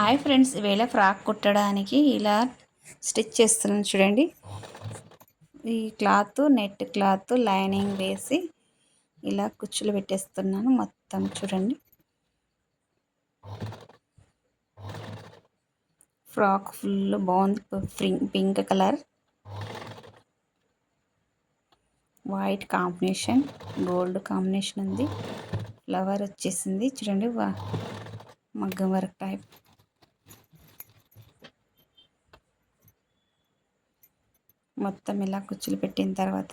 Hi friends, ఈవేళ frock కుట్టడానికి ఇలా stitch చేస్తున్నాను చూడండి. ఈ క్లాత్ నెట్ క్లాత్ లైనింగ్ వేసి ఇలా కుచ్చులు పెట్టేస్తున్నాను మొత్తం చూడండి. ఫ్రాక్ ఫుల్ బాగుంది. Pink colour white combination, gold combination ఉంది. ఫ్లవర్ వచ్చేసింది చూడండి, మగ్గం వర్క్ టైప్. మొత్తం ఇలా కుచ్చులు పెట్టిన తర్వాత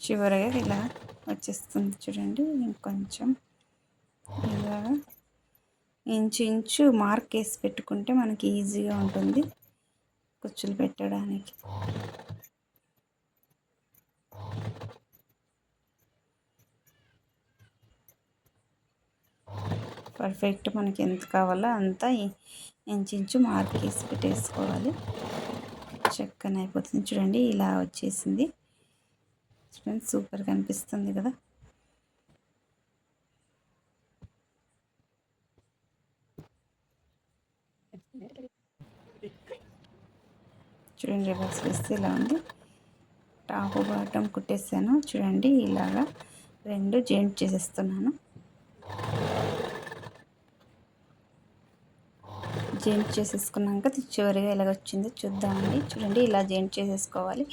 చివరగా ఇలా వచ్చేస్తుంది చూడండి. ఇంకొంచెం ఇలా ఇంచు మార్క్ వేసి పెట్టుకుంటే మనకి ఈజీగా ఉంటుంది కుచ్చులు పెట్టడానికి. పర్ఫెక్ట్ మనకి ఎంత కావాలో అంత ఇంచు మార్క్ వేసి పెట్టేసుకోవాలి. చక్కగా అయిపోతుంది చూడండి. ఇలా వచ్చేసింది చూడండి, సూపర్గా అనిపిస్తుంది కదా. చూడండి, రివర్స్ వేస్తే ఇలా ఉంది. టాప్ బాటమ్ కుట్టేసాను చూడండి. ఇలాగా రెండు జాయింట్ చేసేస్తున్నాను. జాయింట్ చేసేసుకున్నాక చివరిగా ఇలాగ వచ్చిందో చూద్దామండి. చూడండి, ఇలా జాయింట్ చేసేసుకోవాలి.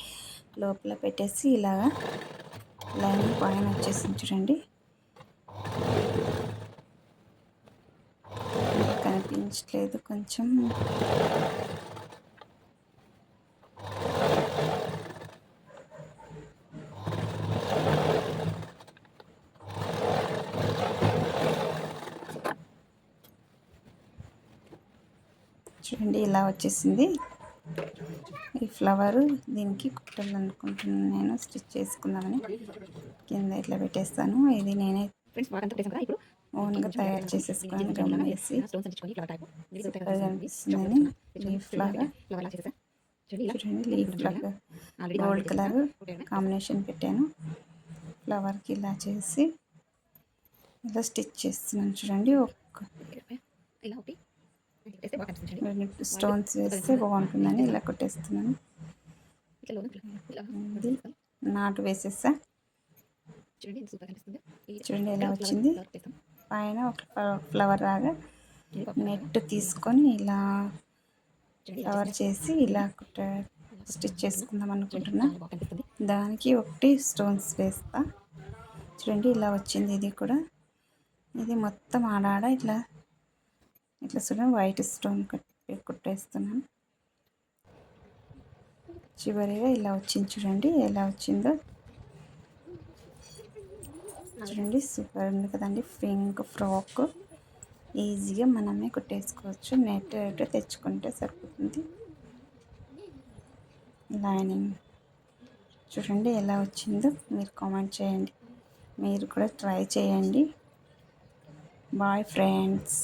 లోపల పెట్టేసి ఇలాగా లైనింగ్ పైన వచ్చేసింది చూడండి. కనిపించట్లేదు కొంచెం. చూడండి, ఇలా వచ్చేసింది. ఈ ఫ్లవర్ దీనికి కుట్టాలనుకుంటున్నాను నేను, స్టిచ్ చేసుకుందామని. కింద ఇట్లా పెట్టేస్తాను. ఇది నేనే ఓన్గా తయారు చేసేసుకుని గమ్ వేసి సూపర్గా అనిపిస్తుందని లీఫ్ లాగా. చూడండి, లీఫ్ లాగా గోల్డ్ కలర్ కాంబినేషన్ పెట్టాను. ఫ్లవర్కి ఇలా చేసి ఇలా స్టిచ్ చేస్తున్నాను చూడండి. స్టోన్స్ వేస్తే బాగుంటుందని ఇలా కొట్టేస్తున్నాను. నాటు వేసేస్తా. చూడండి ఎలా వచ్చింది. పైన ఒక ఫ్లవర్ లాగా నెట్ తీసుకొని ఇలా ఫ్లవర్ చేసి ఇలా స్టిచ్ చేసుకుందాం అనుకుంటున్నా. దానికి ఒకటి స్టోన్స్ వేస్తా. చూడండి, ఇలా వచ్చింది. ఇది కూడా ఇది మొత్తం ఆడాడ ఇట్లా చూడండి, వైట్ స్టోన్ కుట్టేస్తున్నాను. చివరిగా ఇలా వచ్చింది చూడండి, ఎలా వచ్చిందో చూడండి. సూపర్ ఉంది కదండి. పింక్ ఫ్రాక్ ఈజీగా మనమే కుట్టేసుకోవచ్చు. నెట్ తెచ్చుకుంటే సరిపోతుంది. లైనింగ్ చూడండి ఎలా వచ్చిందో మీరు కామెంట్ చేయండి. మీరు కూడా ట్రై చేయండి. Bye friends.